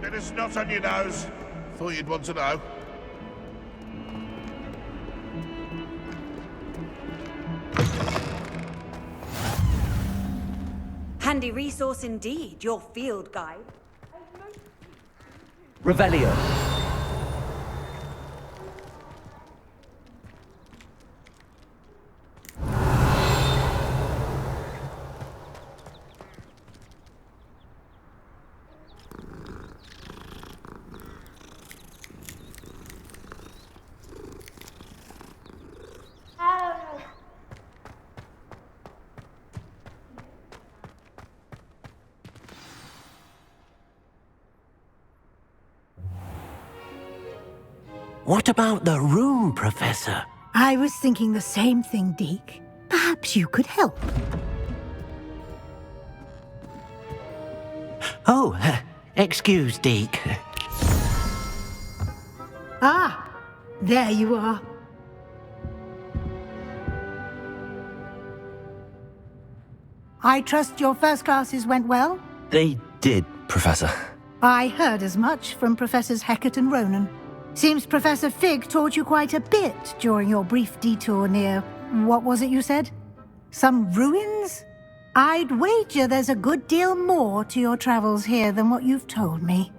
Bit of snot on your nose. Thought you'd want to know. Handy resource indeed, your field guide. Revelio. What about the room, Professor? I was thinking the same thing, Deke. Perhaps you could help. Oh, excuse, Deke. Ah, there you are. I trust your first classes went well? They did, Professor. I heard as much from Professors Hecat and Ronan. Seems Professor Fig taught you quite a bit during your brief detour near... what was it you said? Some ruins? I'd wager there's a good deal more to your travels here than what you've told me.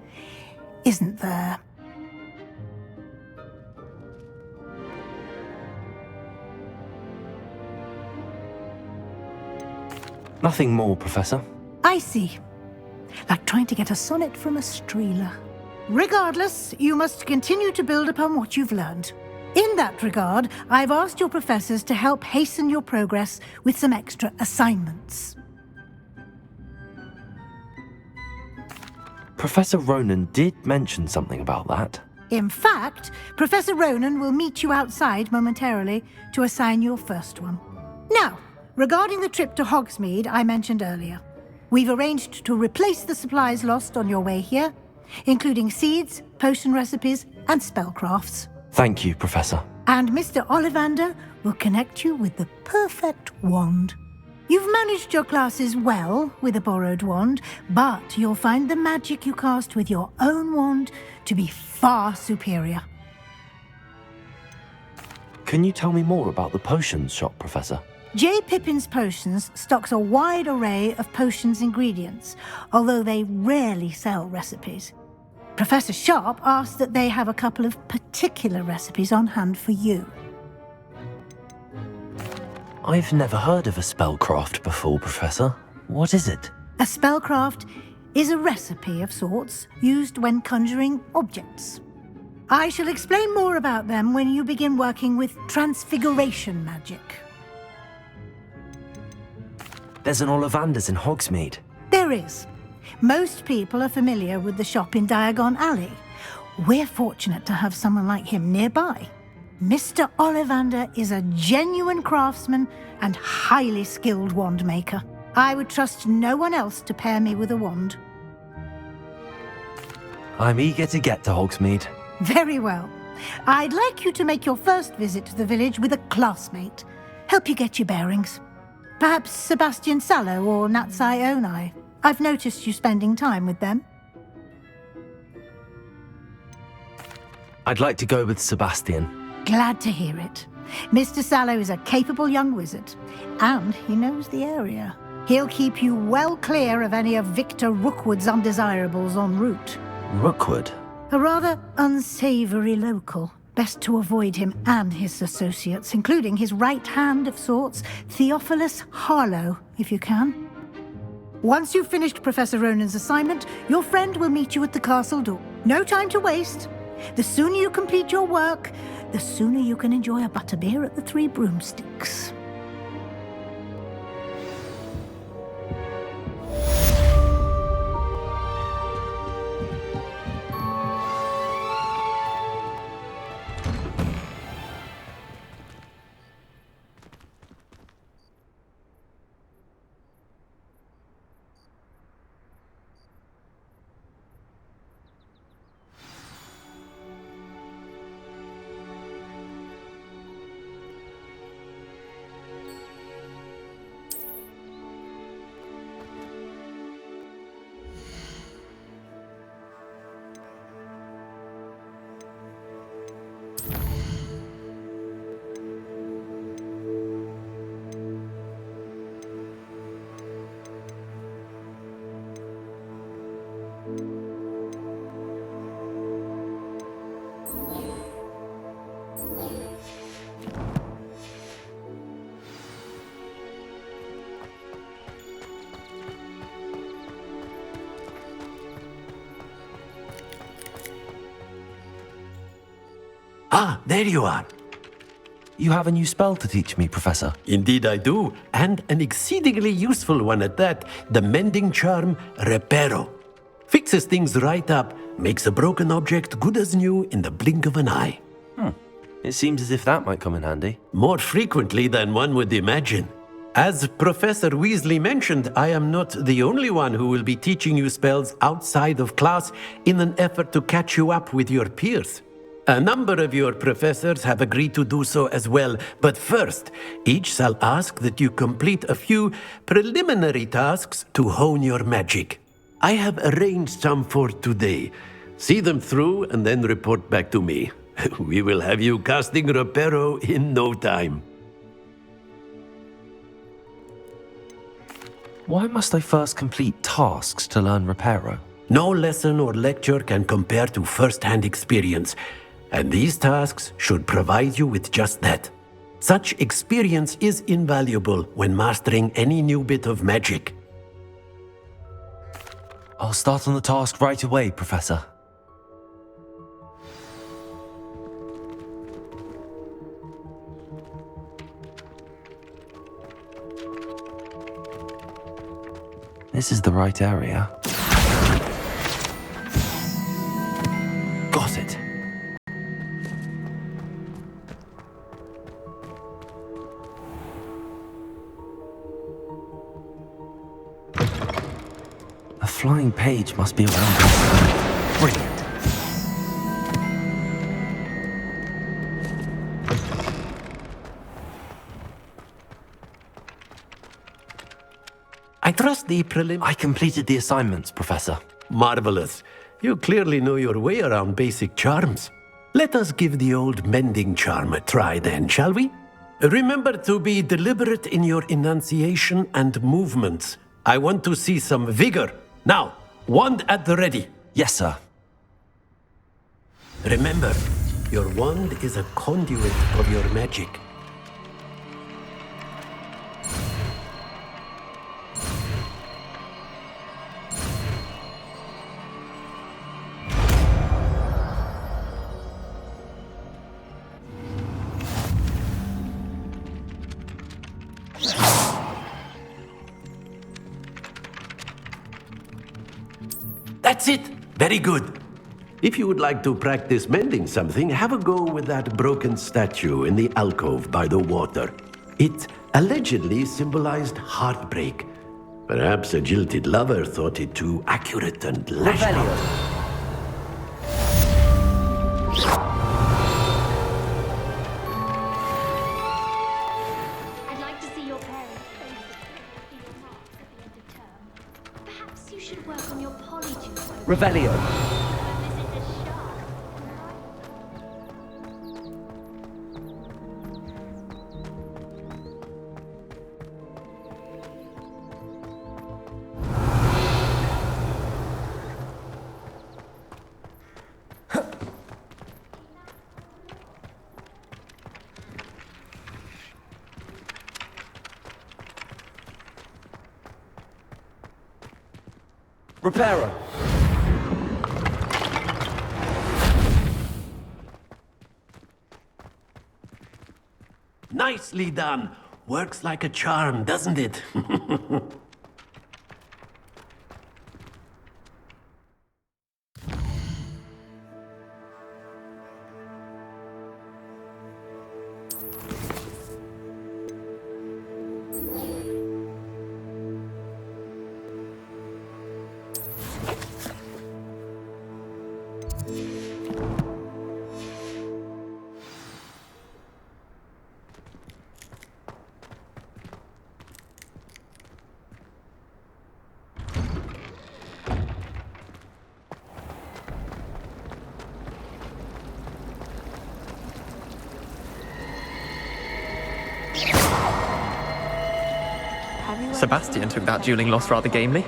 Isn't there? Nothing more, Professor. I see. like trying to get a sonnet from a streeler. Regardless, you must continue to build upon what you've learned. In that regard, I've asked your professors to help hasten your progress with some extra assignments. Professor Ronan did mention something about that. In fact, Professor Ronan will meet you outside momentarily to assign your first one. Now, regarding the trip to Hogsmeade I mentioned earlier, we've arranged to replace the supplies lost on your way here, including seeds, potion recipes, and spellcrafts. Thank you, Professor. And Mr. Ollivander will connect you with the perfect wand. You've managed your classes well with a borrowed wand, but you'll find the magic you cast with your own wand to be far superior. Can you tell me more about the potions shop, Professor? J. Pippin's Potions stocks a wide array of potions ingredients, although they rarely sell recipes. Professor Sharp asked that they have a couple of particular recipes on hand for you. I've never heard of a spellcraft before, Professor. What is it? A spellcraft is a recipe of sorts used when conjuring objects. I shall explain more about them when you begin working with transfiguration magic. There's an Ollivander's in Hogsmeade. There is. Most people are familiar with the shop in Diagon Alley. We're fortunate to have someone like him nearby. Mr. Ollivander is a genuine craftsman and highly skilled wand maker. I would trust no one else to pair me with a wand. I'm eager to get to Hogsmeade. Very well. I'd like you to make your first visit to the village with a classmate. Help you get your bearings. Perhaps Sebastian Sallow or Natsai Onai. I've noticed you spending time with them. I'd like to go with Sebastian. Glad to hear it. Mr. Sallow is a capable young wizard, and he knows the area. He'll keep you well clear of any of Victor Rookwood's undesirables en route. Rookwood? A rather unsavory local. Best to avoid him and his associates, including his right hand of sorts, Theophilus Harlow, if you can. Once you've finished Professor Ronan's assignment, your friend will meet you at the castle door. No time to waste. The sooner you complete your work, the sooner you can enjoy a butterbeer at the Three Broomsticks. Ah, there you are. You have a new spell to teach me, Professor. Indeed I do, and an exceedingly useful one at that, the mending charm Reparo. Fixes things right up, makes a broken object good as new in the blink of an eye. It seems as if that might come in handy. More frequently than one would imagine. As Professor Weasley mentioned, I am not the only one who will be teaching you spells outside of class in an effort to catch you up with your peers. A number of your professors have agreed to do so as well, but first, each shall ask that you complete a few preliminary tasks to hone your magic. I have arranged some for today. See them through and then report back to me. We will have you casting Reparo in no time. Why must I first complete tasks to learn Reparo? No lesson or lecture can compare to first-hand experience, and these tasks should provide you with just that. Such experience is invaluable when mastering any new bit of magic. I'll start on the task right away, Professor. This is the right area. Got it. A flying page must be around this. Brilliant. I trust the I completed the assignments, Professor. Marvelous. You clearly know your way around basic charms. Let us give the old mending charm a try then, shall we? Remember to be deliberate in your enunciation and movements. I want to see some vigor. Now, wand at the ready. Yes, sir. Remember, your wand is a conduit of your magic. That's it! Very good. If you would like to practice mending something, have a go with that broken statue in the alcove by the water. It allegedly symbolized heartbreak. Perhaps a jilted lover thought it too accurate and lashed out. I'd like to see your parents face the clear marks at the end of term. Perhaps you should work on your polyjuice. Revelio. Visit the shark. Reparo. Nicely done. Works like a charm, doesn't it? Sebastian took that dueling loss rather gamely.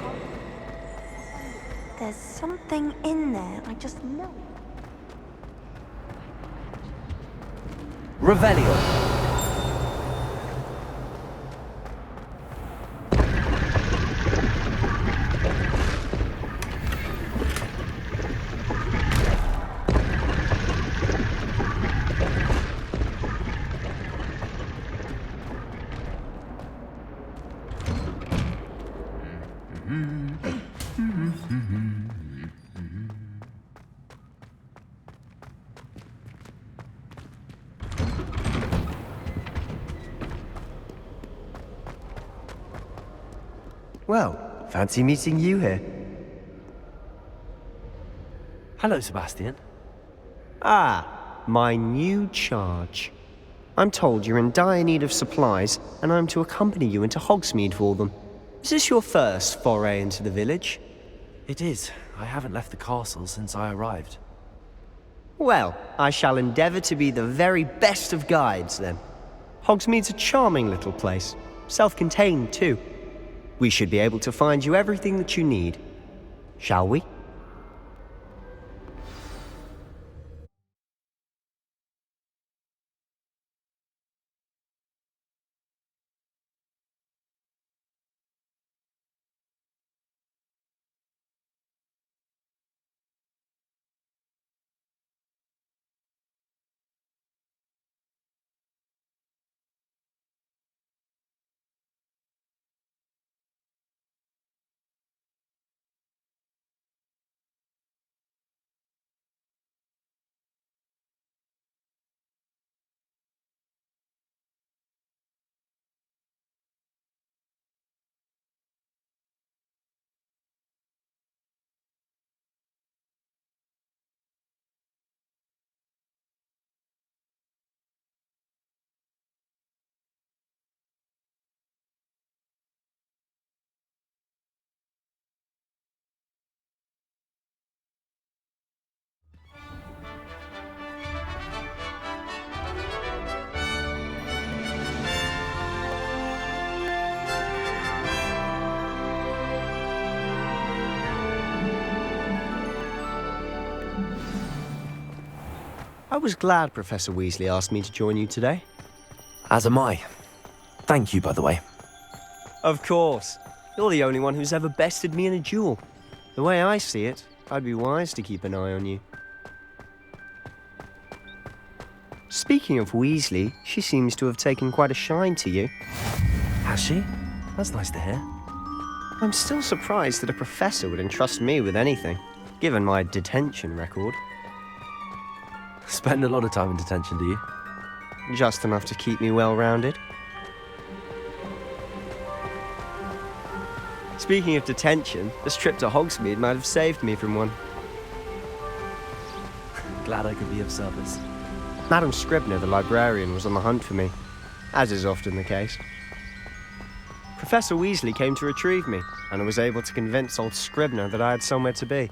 There's something in there, I just know. Revelio. Well, fancy meeting you here. Hello, Sebastian. Ah, my new charge. I'm told you're in dire need of supplies, and I'm to accompany you into Hogsmeade for them. Is this your first foray into the village? It is. I haven't left the castle since I arrived. Well, I shall endeavour to be the very best of guides, then. Hogsmeade's a charming little place. Self-contained, too. We should be able to find you everything that you need. Shall we? I was glad Professor Weasley asked me to join you today. As am I. Thank you, by the way. Of course. You're the only one who's ever bested me in a duel. The way I see it, I'd be wise to keep an eye on you. Speaking of Weasley, she seems to have taken quite a shine to you. Has she? That's nice to hear. I'm still surprised that a professor would entrust me with anything, given my detention record. Spend a lot of time in detention, do you? Just enough to keep me well-rounded. Speaking of detention, this trip to Hogsmeade might have saved me from one. Glad I could be of service. Madam Scribner, the librarian, was on the hunt for me, as is often the case. Professor Weasley came to retrieve me, and I was able to convince old Scribner that I had somewhere to be.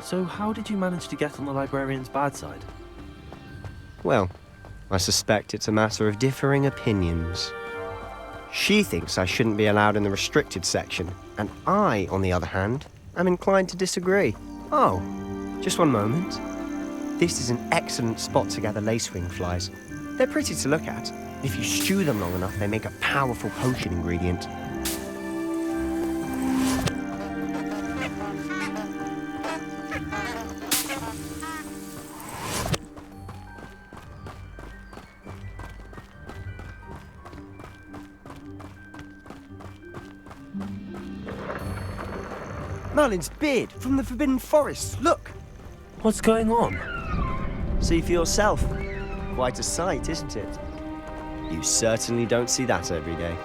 So how did you manage to get on the librarian's bad side? Well, I suspect it's a matter of differing opinions. She thinks I shouldn't be allowed in the restricted section, and I, on the other hand, am inclined to disagree. Oh, just one moment. This is an excellent spot to gather lacewing flies. They're pretty to look at. If you stew them long enough, they make a powerful potion ingredient. Merlin's beard from the Forbidden Forest. Look! What's going on? See for yourself. Quite a sight, isn't it? You certainly don't see that every day.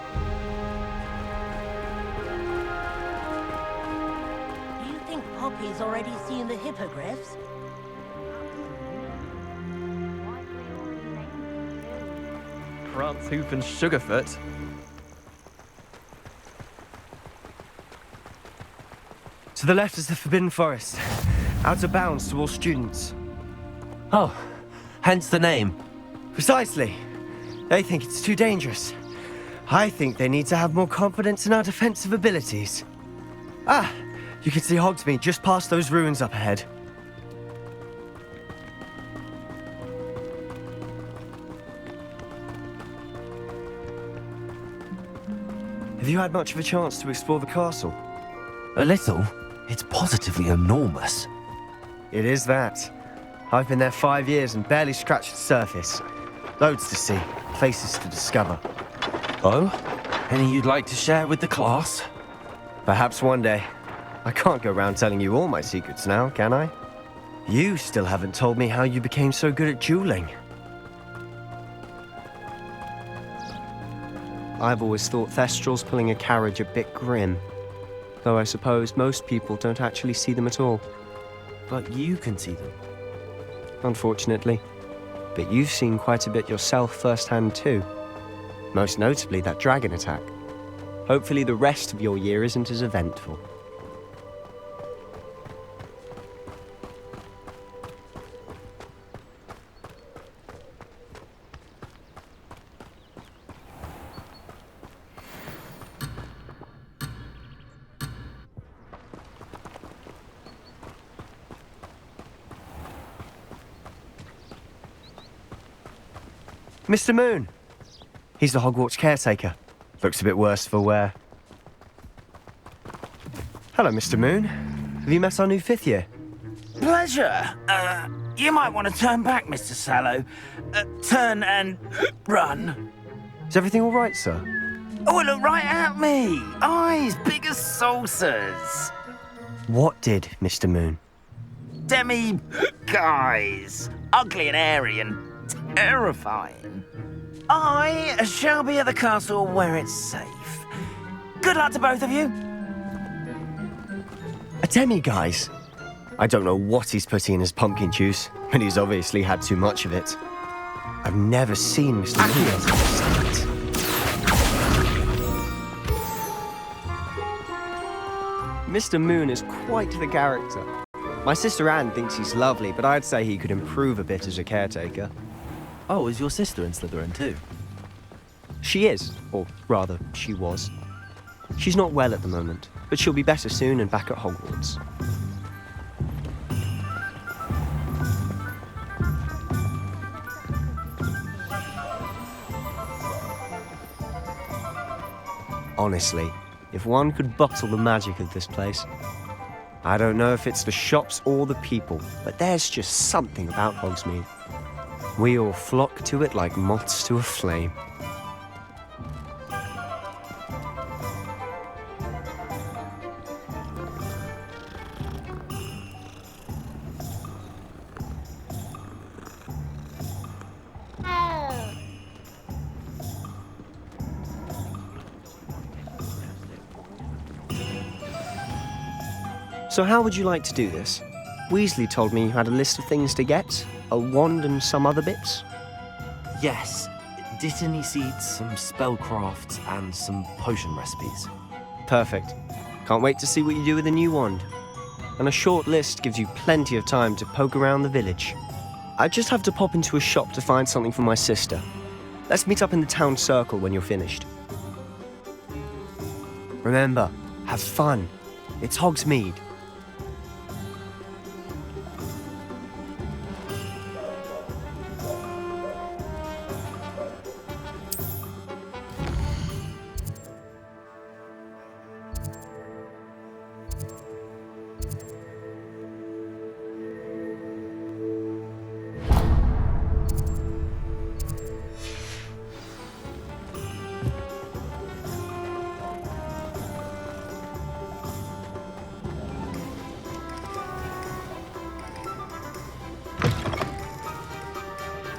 Do you think Poppy's already seen the hippogriffs? Prance, Hoof, and Sugarfoot. To the left is the Forbidden Forest. Out of bounds to all students. Oh, hence the name. Precisely. They think it's too dangerous. I think they need to have more confidence in our defensive abilities. Ah, you can see Hogsmeade just past those ruins up ahead. Have you had much of a chance to explore the castle? A little. It's positively enormous. It is that. I've been there 5 years and barely scratched the surface. Loads to see, places to discover. Oh? Any you'd like to share with the class? Perhaps one day. I can't go around telling you all my secrets now, can I? You still haven't told me how you became so good at dueling. I've always thought Thestrals pulling a carriage a bit grim. Though I suppose most people don't actually see them at all. But you can see them. Unfortunately. But you've seen quite a bit yourself firsthand too. Most notably that dragon attack. Hopefully the rest of your year isn't as eventful. Mr. Moon. He's the Hogwarts caretaker. Looks a bit worse for wear. Hello, Mr. Moon. Have you met our new 5th year? Pleasure. You might want to turn back, Mr. Sallow. Turn and run. Is everything all right, sir? Oh, look right at me. Eyes big as saucers. What did, Mr. Moon? Guys. Ugly and airy and terrifying. I shall be at the castle where it's safe. Good luck to both of you. A demi-guise? I don't know what he's putting in his pumpkin juice, but he's obviously had too much of it. I've never seen Mr. Moon as a sight. Mr. Moon is quite the character. My sister Anne thinks he's lovely, but I'd say he could improve a bit as a caretaker. Oh, is your sister in Slytherin too? She is, or rather, she was. She's not well at the moment, but she'll be better soon and back at Hogwarts. Honestly, if one could bottle the magic of this place. I don't know if it's the shops or the people, but there's just something about Hogsmeade. We all flock to it like moths to a flame. So how would you like to do this? Weasley told me you had a list of things to get, a wand and some other bits. Yes. Dittany seeds, some spellcrafts, and some potion recipes. Perfect. Can't wait to see what you do with the new wand. And a short list gives you plenty of time to poke around the village. I just have to pop into a shop to find something for my sister. Let's meet up in the town circle when you're finished. Remember, have fun. It's Hogsmeade.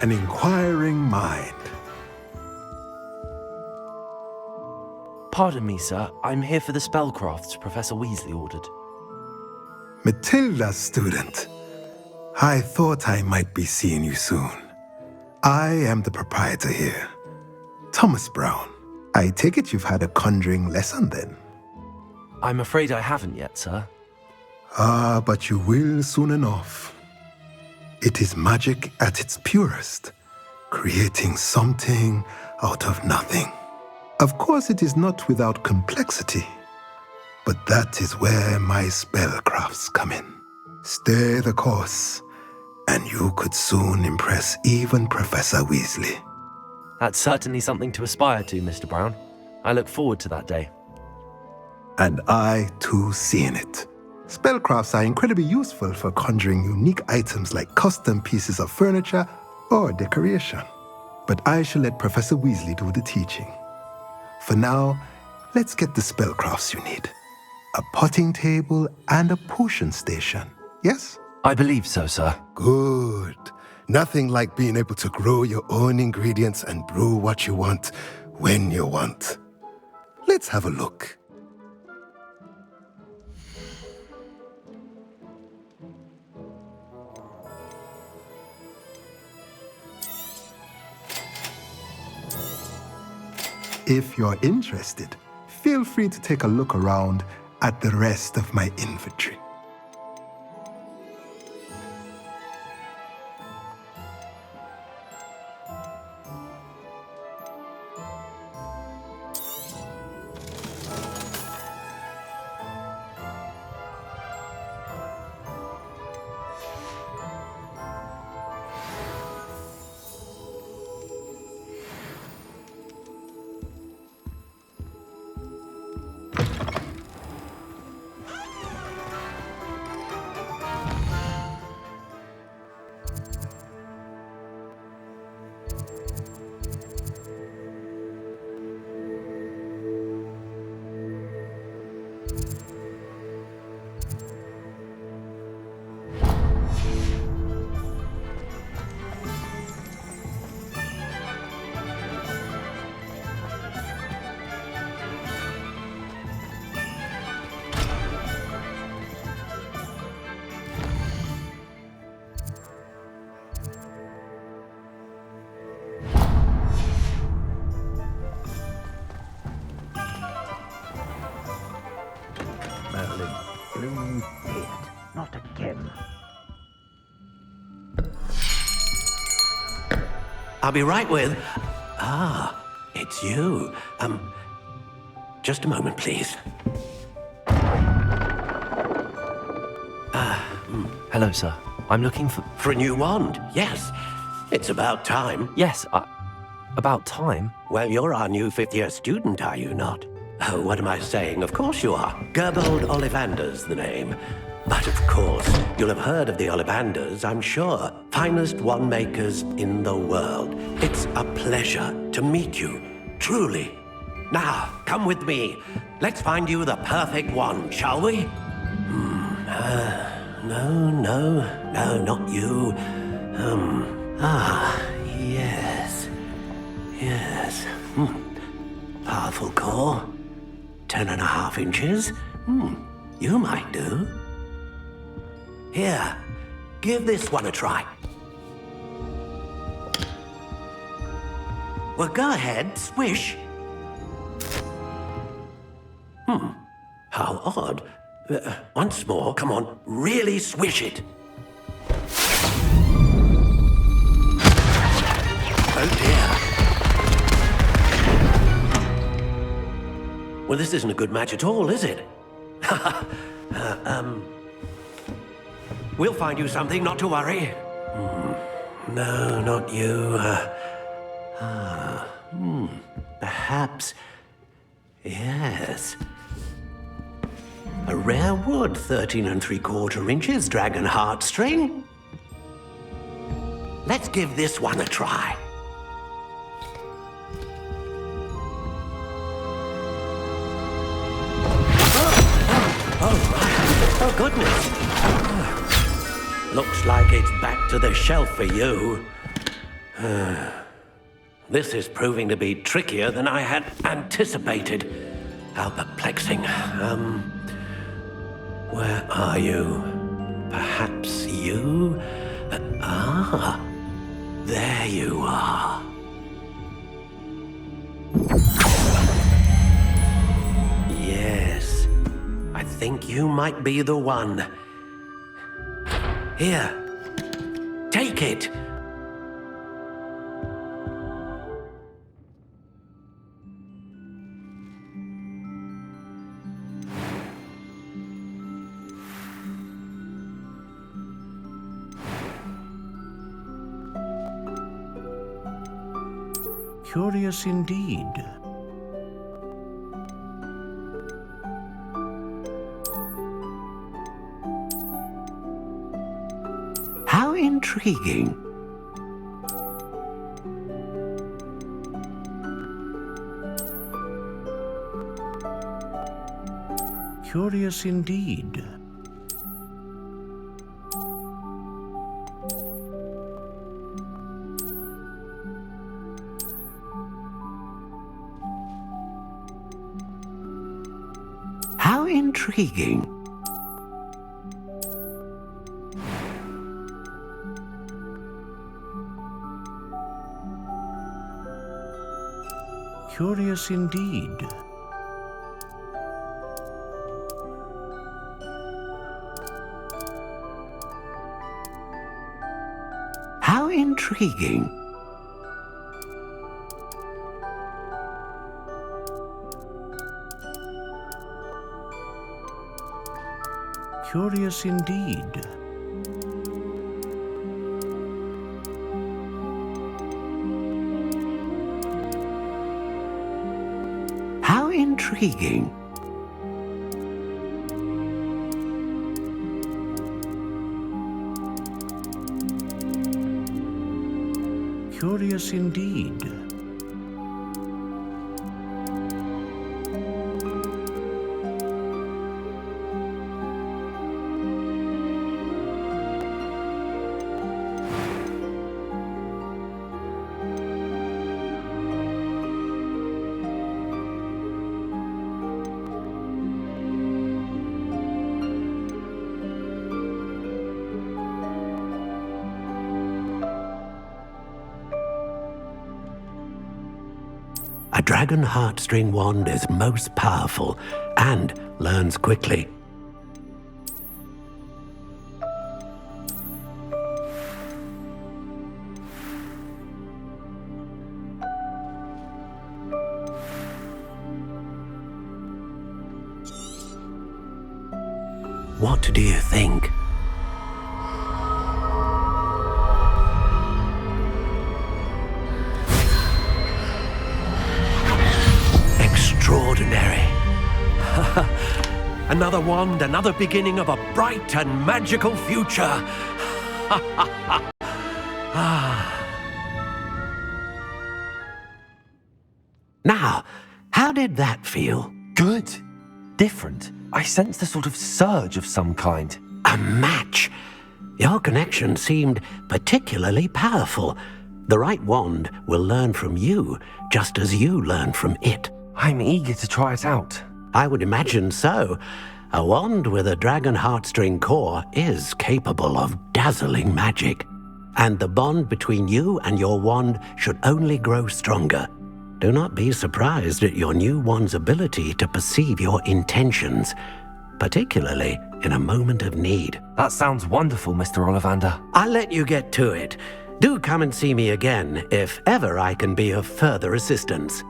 An inquiring mind. Pardon me, sir. I'm here for the spellcrafts Professor Weasley ordered. Matilda's student. I thought I might be seeing you soon. I am the proprietor here, Thomas Brown. I take it you've had a conjuring lesson then? I'm afraid I haven't yet, sir. Ah, but you will soon enough. It is magic at its purest, creating something out of nothing. Of course, it is not without complexity, but that is where my spellcrafts come in. Stay the course, and you could soon impress even Professor Weasley. That's certainly something to aspire to, Mr. Brown. I look forward to that day. And I, too, seeing it. Spellcrafts are incredibly useful for conjuring unique items like custom pieces of furniture or decoration. But I shall let Professor Weasley do the teaching. For now, let's get the spellcrafts you need. A potting table and a potion station, yes? I believe so, sir. Good. Nothing like being able to grow your own ingredients and brew what you want when you want. Let's have a look. If you're interested, feel free to take a look around at the rest of my inventory. Not again. I'll be right with... Ah, it's you. Just a moment, please. Hello, sir. I'm looking for... For a new wand, yes. It's about time. Yes, about time? Well, you're our new fifth-year student, are you not? Oh, what am I saying? Of course you are. Gerbold Ollivander's the name. But of course, you'll have heard of the Ollivanders, I'm sure. Finest wand makers in the world. It's a pleasure to meet you, truly. Now, come with me. Let's find you the perfect wand, shall we? No, not you. Yes. Powerful core. 10.5 inches. You might do. Here, give this one a try. Well, go ahead, swish. How odd. Once more, come on, really swish it. Oh dear. Well, this isn't a good match at all, is it? We'll find you something, not to worry. No, not you. Perhaps... Yes. A rare wood, 13 3/4 inches, dragon heartstring. Let's give this one a try. Oh, goodness. Looks like it's back to the shelf for you. This is proving to be trickier than I had anticipated. How perplexing. Where are you? Perhaps you? There you are. Yes, I think you might be the one. Here, take it. Curious indeed. How intriguing. Curious indeed. How intriguing. Curious indeed. How intriguing. Curious indeed. How intriguing. Curious indeed. A dragon heartstring wand is most powerful and learns quickly. What do you think? Extraordinary. Another wand, another beginning of a bright and magical future. Now, how did that feel? Good. Different. I sensed a sort of surge of some kind. A match. Your connection seemed particularly powerful. The right wand will learn from you, just as you learn from it. I'm eager to try it out. I would imagine so. A wand with a dragon heartstring core is capable of dazzling magic. And the bond between you and your wand should only grow stronger. Do not be surprised at your new wand's ability to perceive your intentions, particularly in a moment of need. That sounds wonderful, Mr. Ollivander. I'll let you get to it. Do come and see me again if ever I can be of further assistance.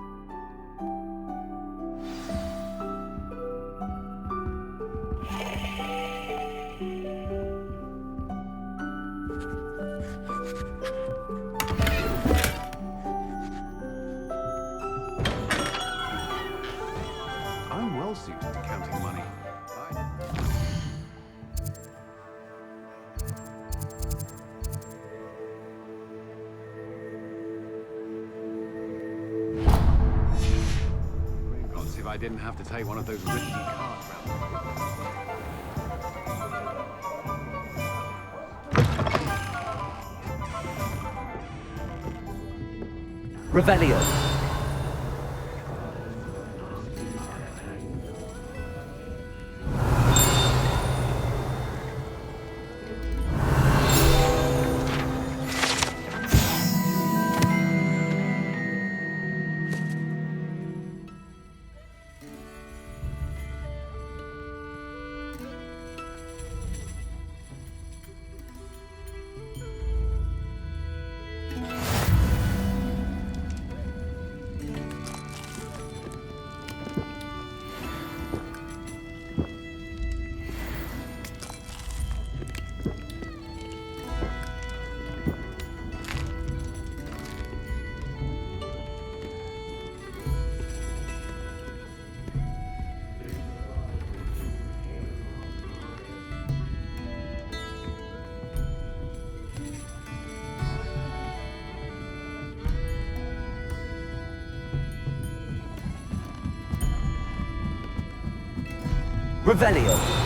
I'm well suited to counting money. Gods, if I didn't have to take one of those rickety carts round the way. Revelio. Revelio.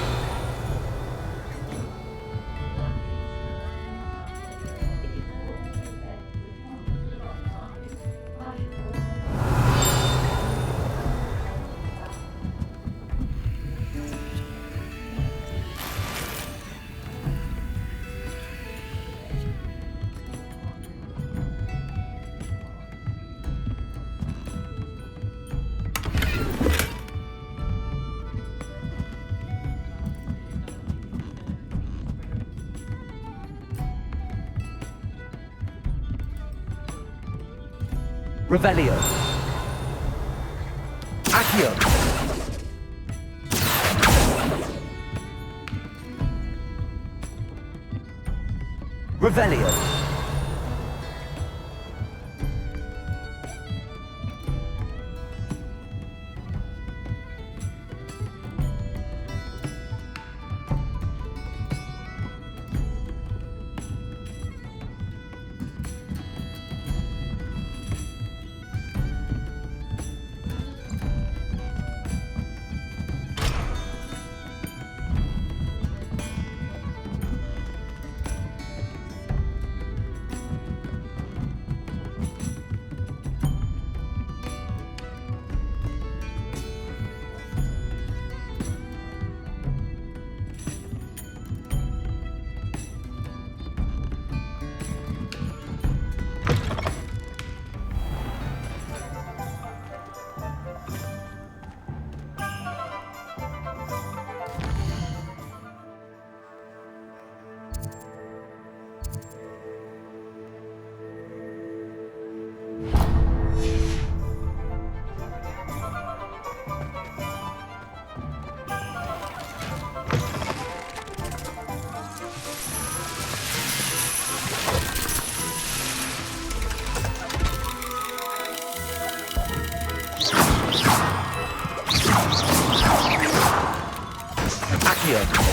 Revelio. Accio. Revelio. Accio.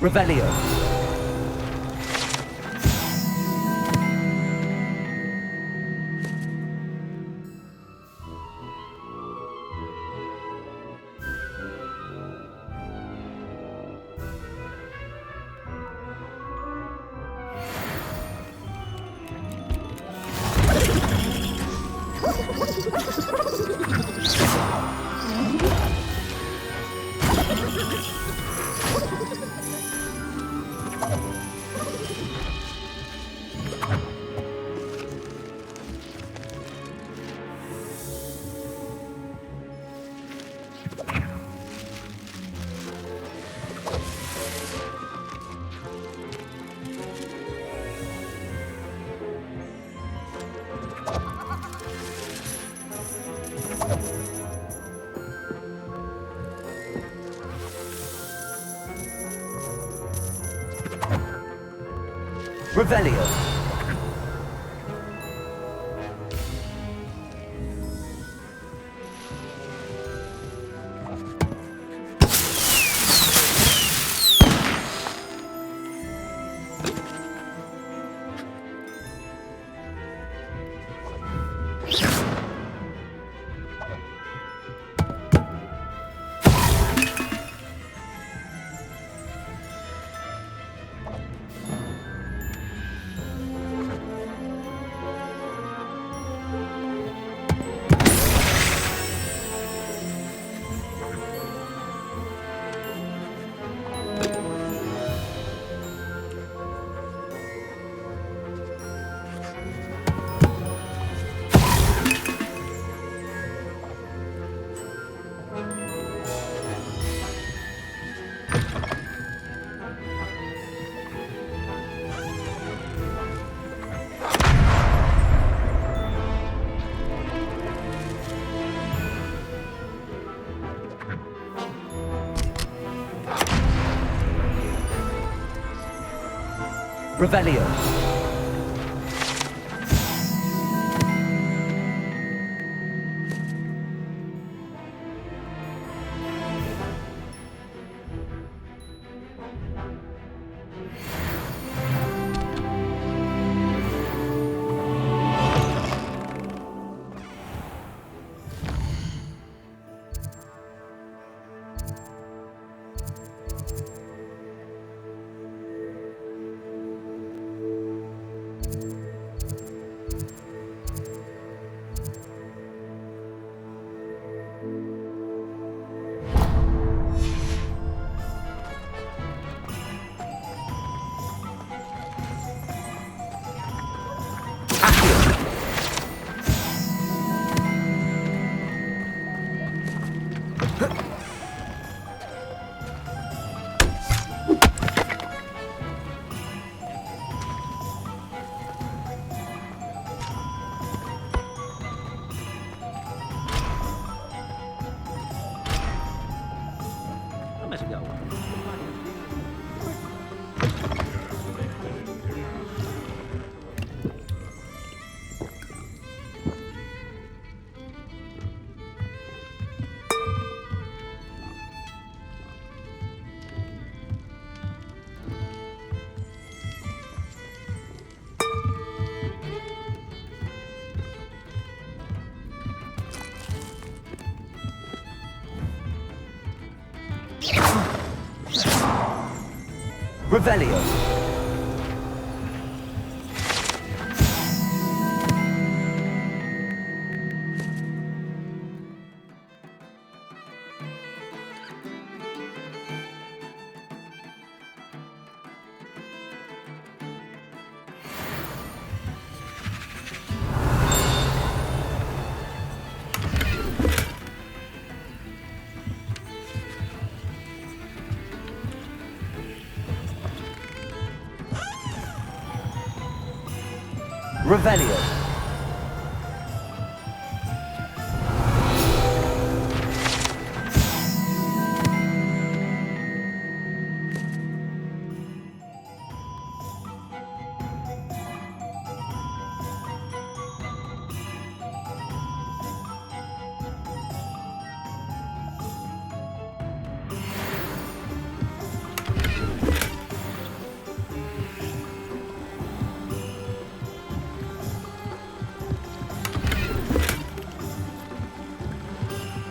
Revelio. Revelio. Revelio. Revelio. Revelio.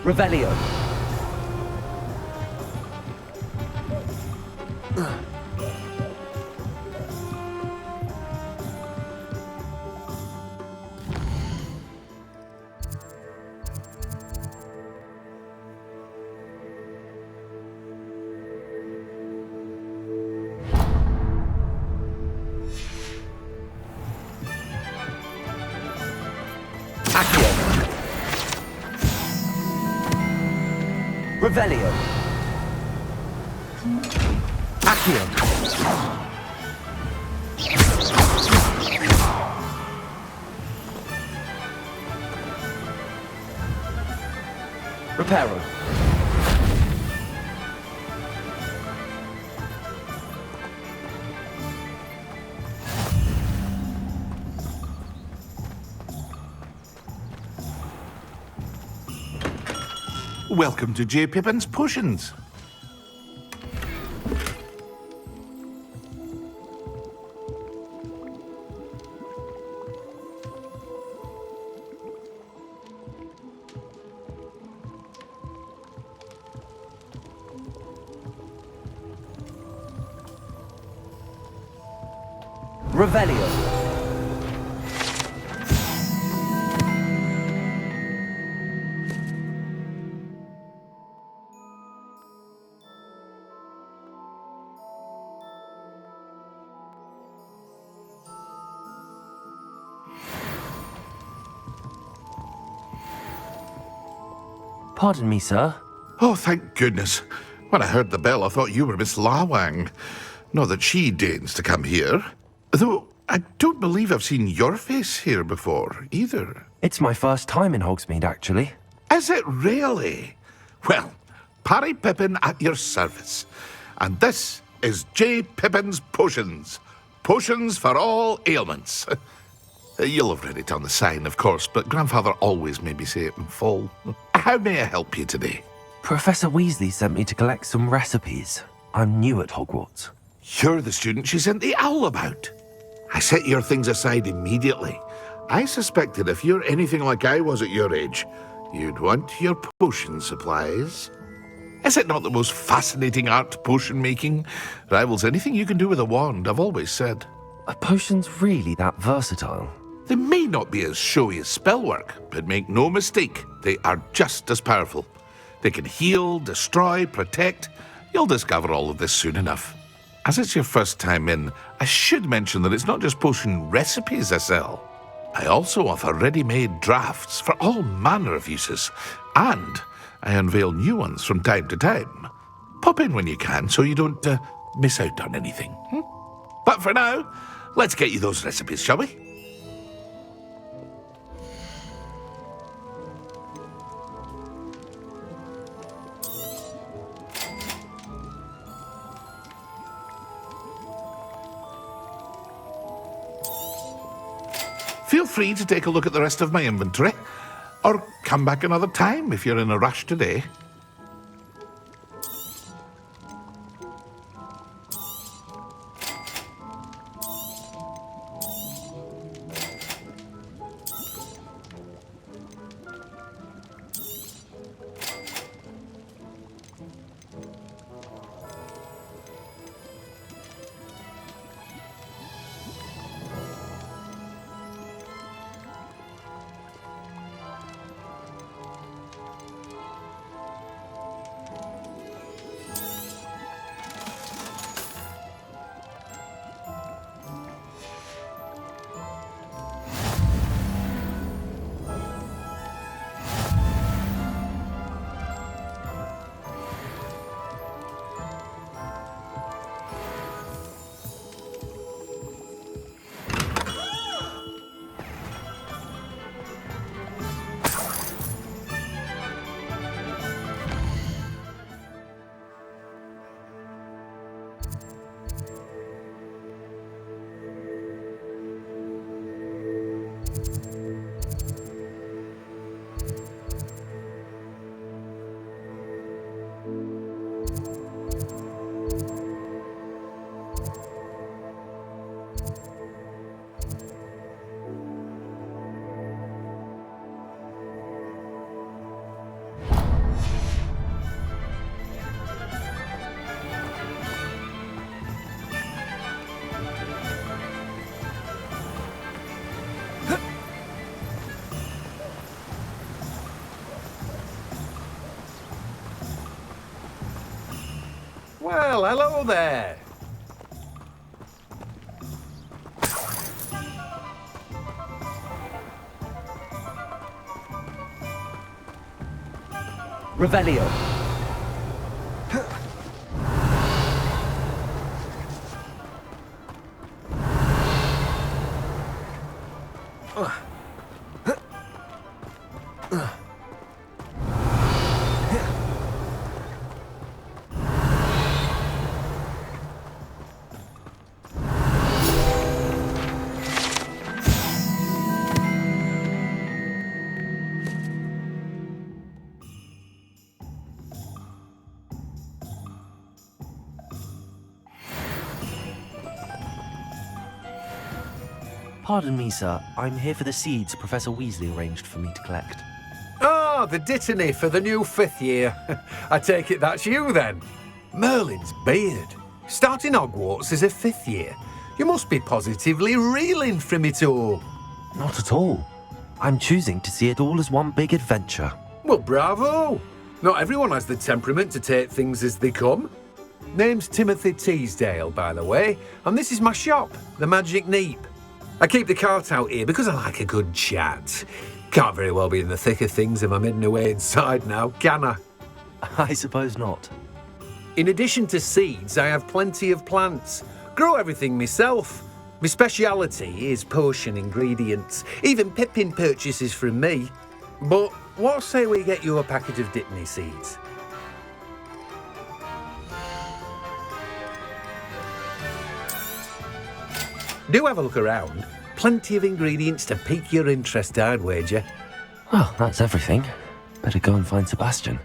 Revelio. Accio. Revelio. Accio. Reparo. Welcome to J. Pippin's Potions. Revelio. Pardon me, sir. Oh, thank goodness. When I heard the bell, I thought you were Miss Lawang. Not that she deigns to come here. Though I don't believe I've seen your face here before, either. It's my first time in Hogsmeade, actually. Is it really? Well, Parry Pippin at your service. And this is J. Pippin's Potions. Potions for all ailments. You'll have read it on the sign, of course, but Grandfather always made me say it in full. How may I help you today? Professor Weasley sent me to collect some recipes. I'm new at Hogwarts. You're the student she sent the owl about. I set your things aside immediately. I suspected if you're anything like I was at your age, you'd want your potion supplies. Is it not the most fascinating art, potion making? Rivals anything you can do with a wand, I've always said. Are potions really that versatile? They may not be as showy as spellwork, but make no mistake, they are just as powerful. They can heal, destroy, protect. You'll discover all of this soon enough. As it's your first time in, I should mention that it's not just potion recipes I sell. I also offer ready-made drafts for all manner of uses, and I unveil new ones from time to time. Pop in when you can so you don't miss out on anything. But for now, let's get you those recipes, shall we? Feel free to take a look at the rest of my inventory, or come back another time if you're in a rush today. Well, hello there. Revelio. Pardon me, sir. I'm here for the seeds Professor Weasley arranged for me to collect. Ah, the Dittany for the new 5th year. I take it that's you then. Merlin's beard. Starting Hogwarts as a 5th year. You must be positively reeling from it all. Not at all. I'm choosing to see it all as one big adventure. Well, bravo. Not everyone has the temperament to take things as they come. Name's Timothy Teasdale, by the way, and this is my shop, the Magic Neep. I keep the cart out here because I like a good chat. Can't very well be in the thick of things if I'm hidden away inside now, can I? I suppose not. In addition to seeds, I have plenty of plants. Grow everything myself. My speciality is potion ingredients. Even Pippin purchases from me. But what say we get you a packet of Dittany seeds? Do have a look around. Plenty of ingredients to pique your interest, I'd wager. Well, that's everything. Better go and find Sebastian.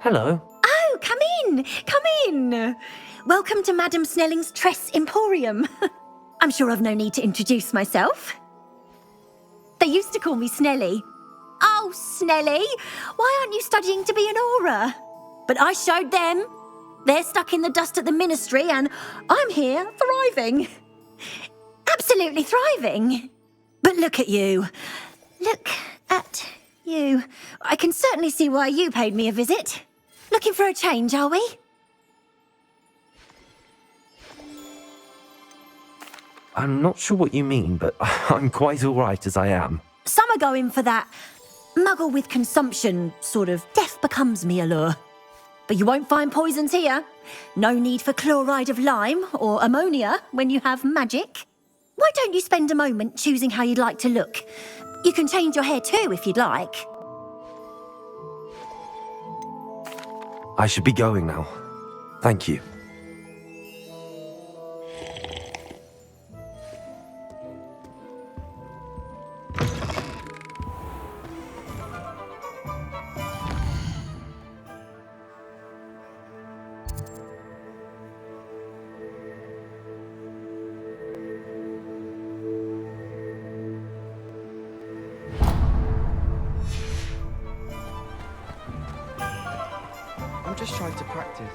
Hello. Oh, come in! Come in! Welcome to Madame Snelling's Tress Emporium. I'm sure I've no need to introduce myself. They used to call me Snelly. Oh, Snelly, why aren't you studying to be an aura? But I showed them. They're stuck in the dust at the ministry and I'm here thriving. Absolutely thriving. But look at you. Look at you. I can certainly see why you paid me a visit. Looking for a change, are we? I'm not sure what you mean, but I'm quite all right as I am. Some are going for that muggle with consumption, sort of death becomes me allure. But you won't find poisons here. No need for chloride of lime or ammonia when you have magic. Why don't you spend a moment choosing how you'd like to look? You can change your hair too if you'd like. I should be going now. Thank you. I'm just trying to practice.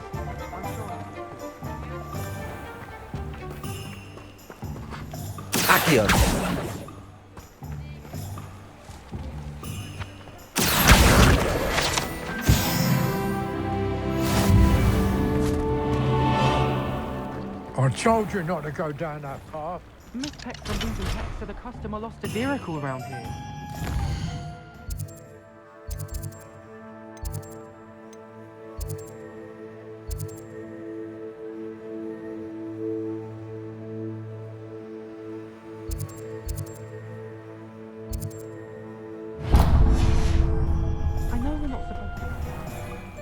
Accio. I told you not to go down that path. Miss Peck from Voodoo Hex said a customer lost a miracle around here. I know we're not supposed to.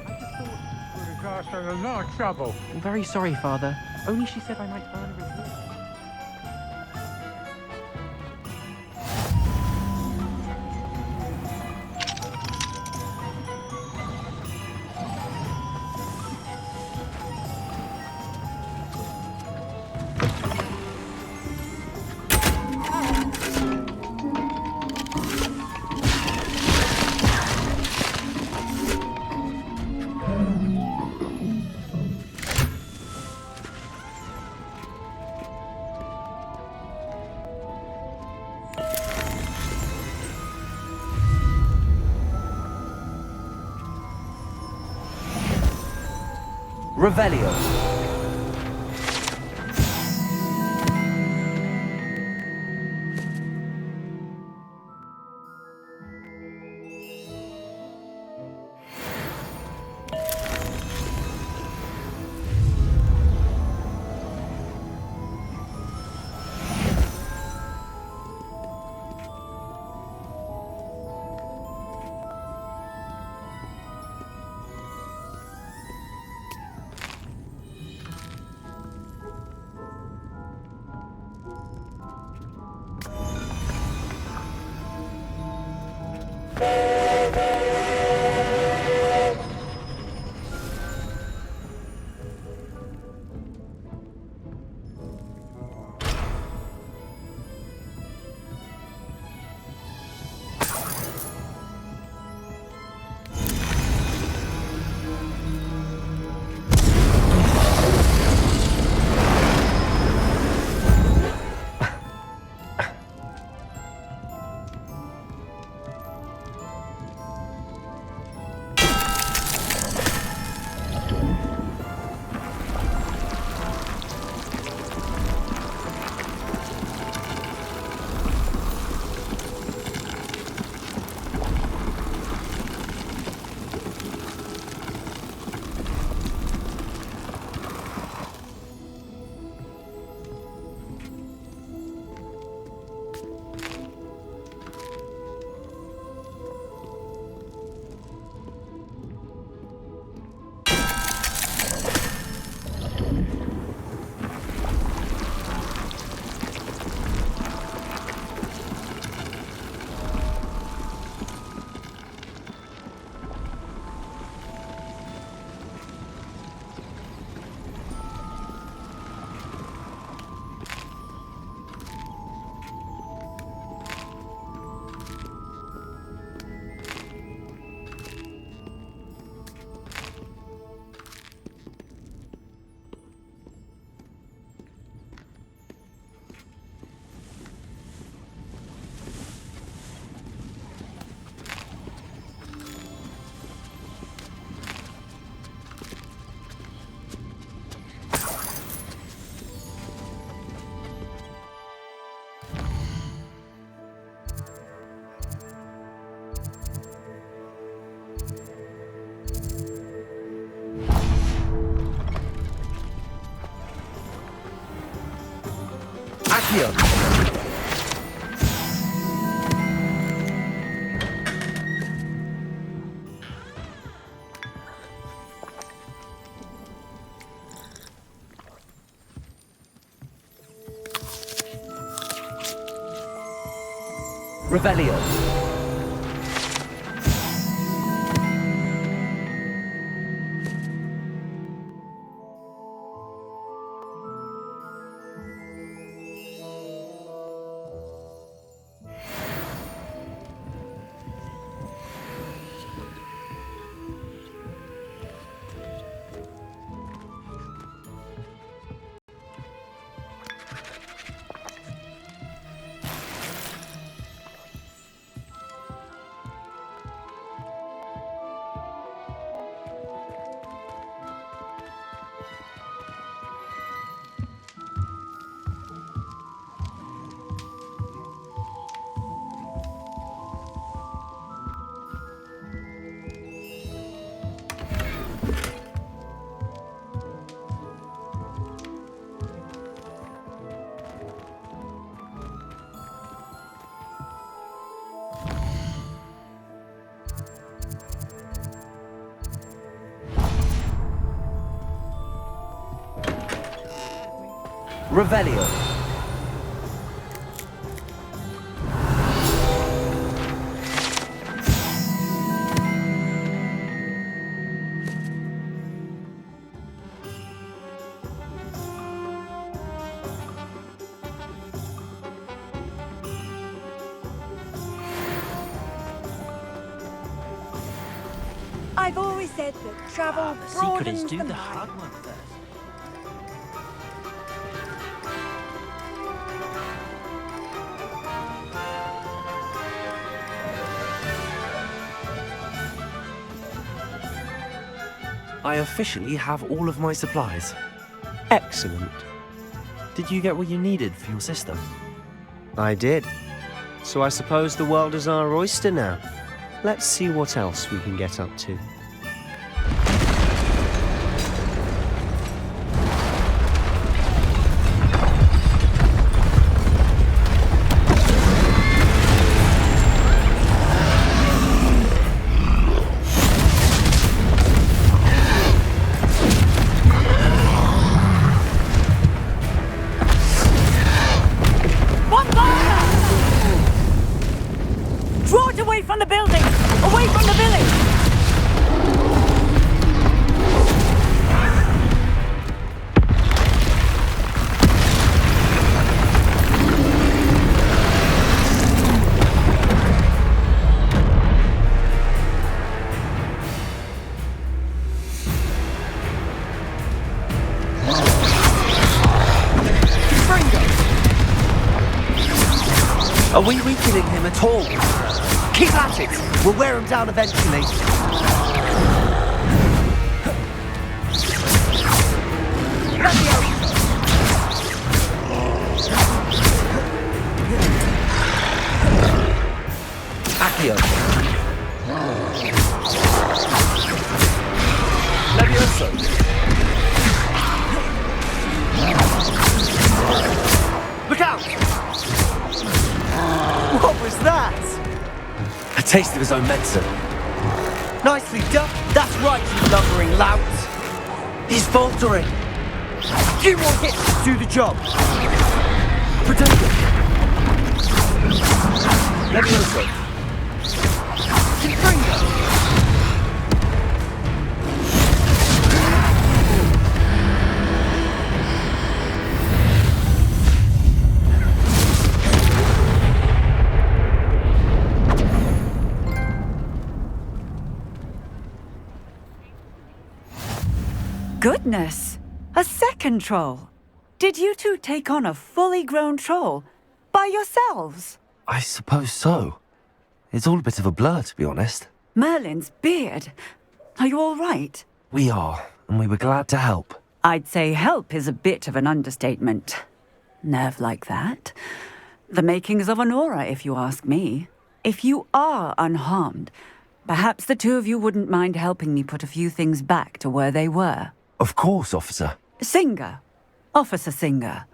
I just thought. With regards to a lot of trouble. I'm very sorry, Father. Only she said I might earn a reward. Revelio. Accio. Revelio. Revelio. I've always said that travel The secret is broadens do the the mind. hard work first. I officially have all of my supplies. Excellent. Did you get what you needed for your sister? I did. So I suppose the world is our oyster now. Let's see what else we can get up to. Draw it away from the building! Away from the village! Are we weakening him at all? Keep at it! We'll wear him down eventually. Accio. Levioso. Look out! What was that? A taste of his own medicine. Nicely done. That's right, you lumbering lout. He's faltering. Few more hits to do the job. Protect him. Levioso. Confringo. Goodness! A second troll! Did you two take on a fully grown troll? By yourselves? I suppose so. It's all a bit of a blur, to be honest. Merlin's beard. Are you all right? We are, and we were glad to help. I'd say help is a bit of an understatement. Nerve like that. The makings of an aura, if you ask me. If you are unharmed, perhaps the two of you wouldn't mind helping me put a few things back to where they were. Of course, officer. Singer. Officer Singer.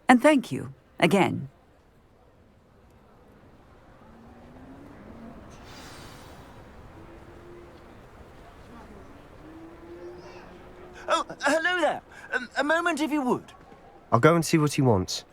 And thank you, again. Oh, hello there. A moment if you would. I'll go and see what he wants.